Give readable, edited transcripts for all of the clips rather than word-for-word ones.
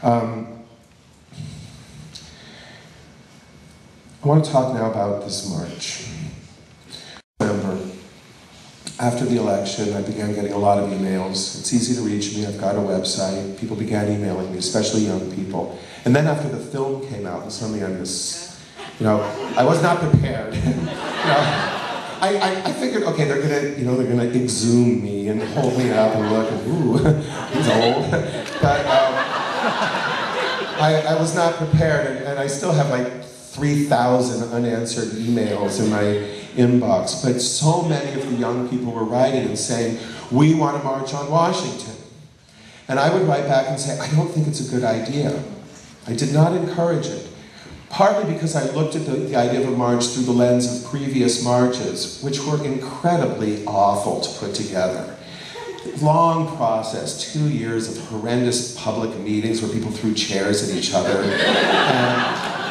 I want to talk now about this march. After the election, I began getting a lot of emails. It's easy to reach me. I've got a website. People began emailing me, especially young people. And then after the film came out, and suddenly I'm this, I was not prepared. I figured, okay, they're gonna exhume me and hold me up and look, and ooh, he's old. But I was not prepared, and I still have like 3,000 unanswered emails in my inbox. But so many of the young people were writing and saying, we want to march on Washington. And I would write back and say, I don't think it's a good idea. I did not encourage it. Partly because I looked at the idea of a march through the lens of previous marches, which were incredibly awful to put together. Long process, 2 years of horrendous public meetings where people threw chairs at each other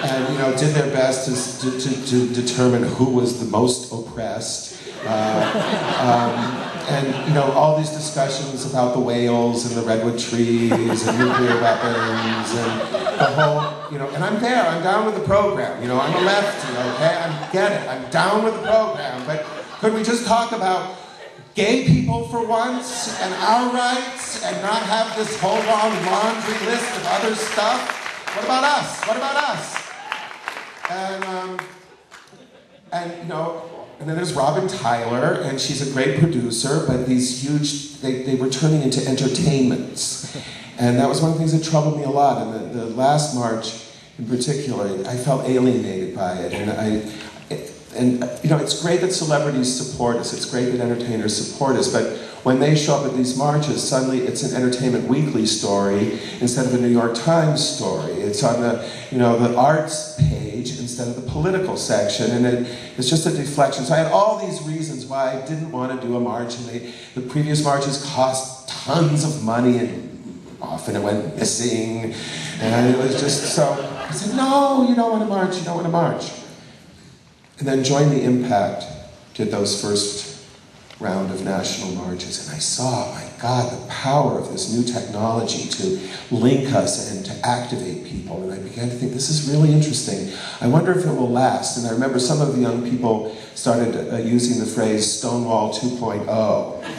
and did their best to determine who was the most oppressed. And all these discussions about the whales and the redwood trees and nuclear weapons and the whole, and I'm there, I'm down with the program, I'm a lefty, okay, I get it, I'm down with the program, but could we just talk about gay people for once and our rights and not have this whole long laundry list of other stuff? What about us? What about us? And then there's Robin Tyler, and she's a great producer, but these huge, they were turning into entertainments. And that was one of the things that troubled me a lot. And the last march, in particular, I felt alienated by it. And it's great that celebrities support us. It's great that entertainers support us. But when they show up at these marches, suddenly it's an Entertainment Weekly story instead of a New York Times story. It's on the arts page instead of the political section, and it's just a deflection. So I had all these reasons why I didn't want to do a march, and the previous marches cost tons of money, and often it went missing, and it was just so, I said, no, you don't want to march, you don't want to march. And then Join the Impact did those first round of national marches, and I saw, my God, the power of this new technology to link us and to activate people, and I began to think, this is really interesting. I wonder if it will last. And I remember some of the young people started using the phrase Stonewall 2.0, and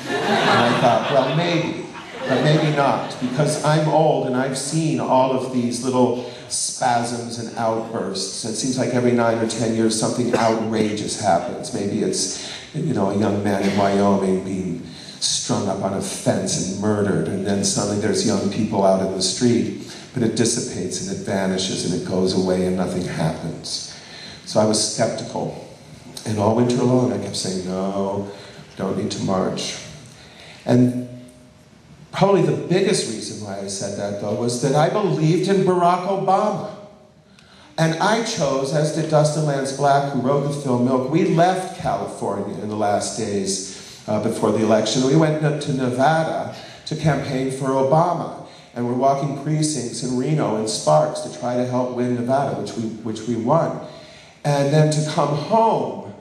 I thought, well, maybe, but maybe not, because I'm old and I've seen all of these little spasms and outbursts. It seems like every 9 or 10 years something outrageous happens. Maybe it's a young man in Wyoming being strung up on a fence and murdered, and then suddenly there's young people out in the street, but it dissipates and it vanishes and it goes away and nothing happens. So I was skeptical, and all winter long I kept saying, no, don't need to march. And probably the biggest reason why I said that, though, was that I believed in Barack Obama. And I chose, as did Dustin Lance Black, who wrote the film Milk, we left California in the last days before the election. We went to Nevada to campaign for Obama. And we're walking precincts in Reno and Sparks to try to help win Nevada, which we won. And then to come home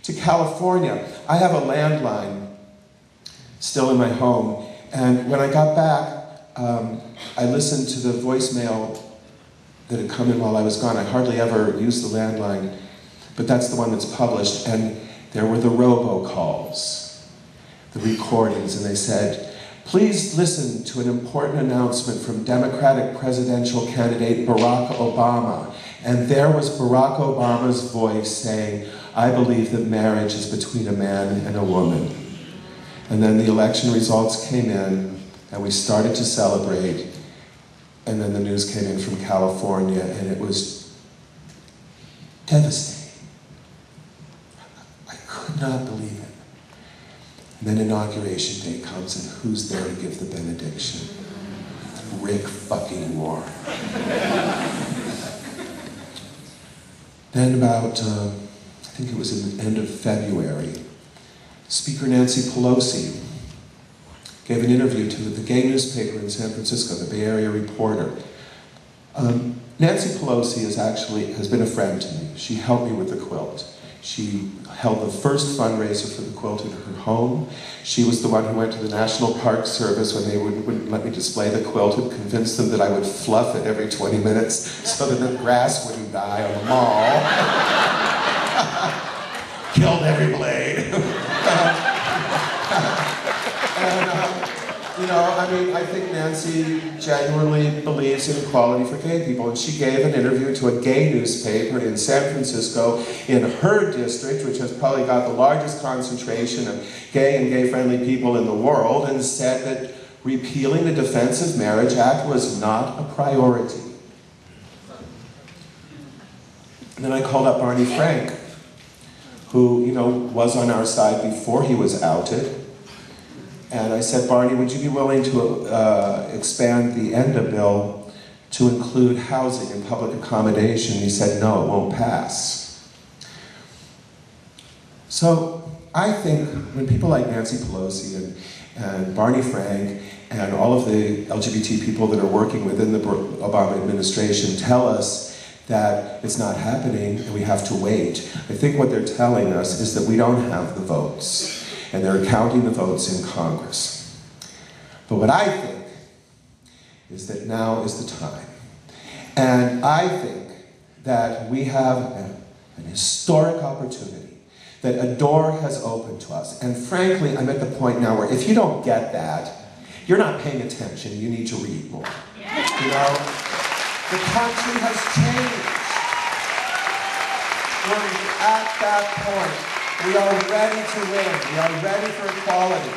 to California. I have a landline still in my home. And when I got back, I listened to the voicemail that had come in while I was gone. I hardly ever used the landline, but that's the one that's published. And there were the robocalls, the recordings, and they said, please listen to an important announcement from Democratic presidential candidate Barack Obama. And there was Barack Obama's voice saying, I believe that marriage is between a man and a woman. And then the election results came in, and we started to celebrate, and then the news came in from California, and it was devastating. I could not believe it. And then Inauguration Day comes, and who's there to give the benediction? Rick fucking Warren. Then about, I think it was in the end of February, Speaker Nancy Pelosi gave an interview to the gay newspaper in San Francisco, the Bay Area Reporter. Nancy Pelosi has been a friend to me. She helped me with the quilt. She held the first fundraiser for the quilt in her home. She was the one who went to the National Park Service when they wouldn't let me display the quilt and convinced them that I would fluff it every 20 minutes so that the grass wouldn't die on the mall. Killed every blade. You know, I mean, I think Nancy genuinely believes in equality for gay people, and she gave an interview to a gay newspaper in San Francisco in her district, which has probably got the largest concentration of gay and gay-friendly people in the world, and said that repealing the Defense of Marriage Act was not a priority. And then I called up Barney Frank, who, you know, was on our side before he was outed. And I said, Barney, would you be willing to expand the ENDA bill to include housing and public accommodation? He said, no, it won't pass. So I think when people like Nancy Pelosi and Barney Frank and all of the LGBT people that are working within the Obama administration tell us that it's not happening and we have to wait, I think what they're telling us is that we don't have the votes. And they're counting the votes in Congress. But what I think is that now is the time. And I think that we have an historic opportunity, that a door has opened to us. And frankly, I'm at the point now where if you don't get that, you're not paying attention, you need to read more. You know, the country has changed. We're at that point. We are ready to win. We are ready for equality.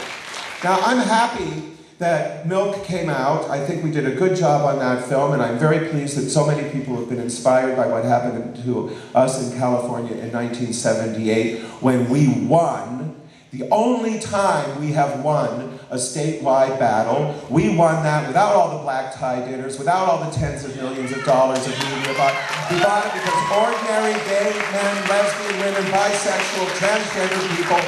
Now, I'm happy that Milk came out. I think we did a good job on that film, and I'm very pleased that so many people have been inspired by what happened to us in California in 1978 when we won. The only time we have won a statewide battle. We won that without all the black tie dinners, without all the tens of millions of dollars of media buy. We bought it because ordinary gay men, lesbian women, bisexual, transgender people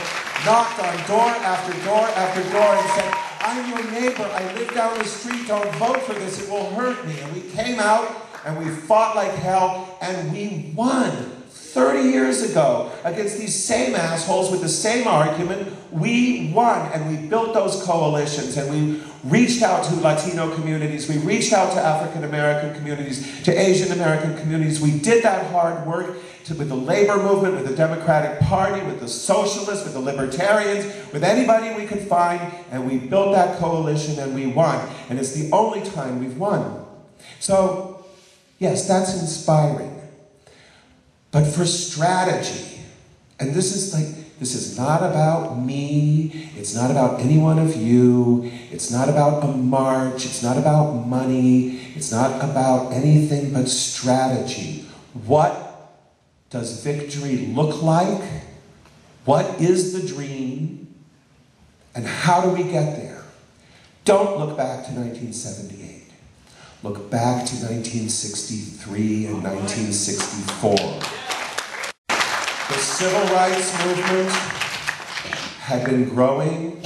knocked on door after door after door and said, I'm your neighbor, I live down the street, don't vote for this, it will hurt me. And we came out and we fought like hell and we won. 30 years ago, against these same assholes with the same argument, we won, and we built those coalitions, and we reached out to Latino communities, we reached out to African American communities, to Asian American communities. We did that hard work with the labor movement, with the Democratic Party, with the socialists, with the libertarians, with anybody we could find, and we built that coalition and we won. And it's the only time we've won. So, yes, that's inspiring. But for strategy, and this is not about me, it's not about any one of you, it's not about a march, it's not about money, it's not about anything but strategy. What does victory look like? What is the dream? And how do we get there? Don't look back to 1978. Look back to 1963 and 1964. The civil rights movement had been growing,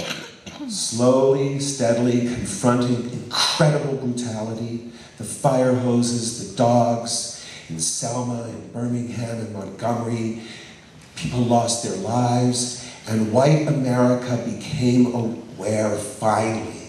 slowly, steadily, confronting incredible brutality. The fire hoses, the dogs in Selma, in Birmingham, in Montgomery. People lost their lives, and white America became aware, finally,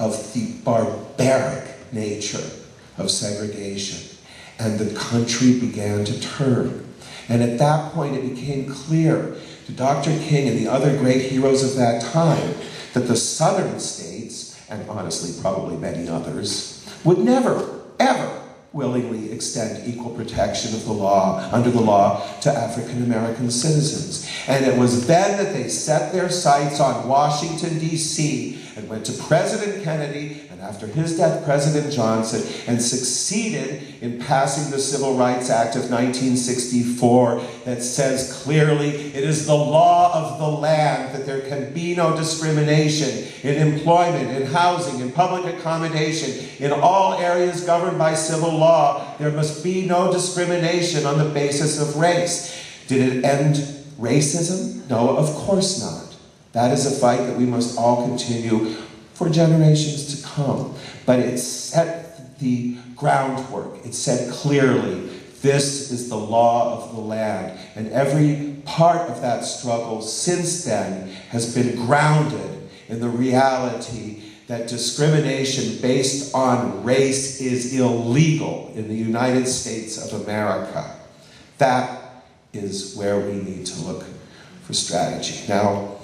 of the barbaric nature of segregation. And the country began to turn. And at that point, it became clear to Dr. King and the other great heroes of that time that the southern states, and honestly probably many others, would never, ever willingly extend equal protection of the law, under the law, to African American citizens. And it was then that they set their sights on Washington, D.C., and went to President Kennedy, and after his death, President Johnson, and succeeded in passing the Civil Rights Act of 1964 that says clearly it is the law of the land that there can be no discrimination in employment, in housing, in public accommodation, in all areas governed by civil law. There must be no discrimination on the basis of race. Did it end racism? No, of course not. That is a fight that we must all continue for generations to come. But it set the groundwork. It said clearly, this is the law of the land. And every part of that struggle since then has been grounded in the reality that discrimination based on race is illegal in the United States of America. That is where we need to look for strategy. Now,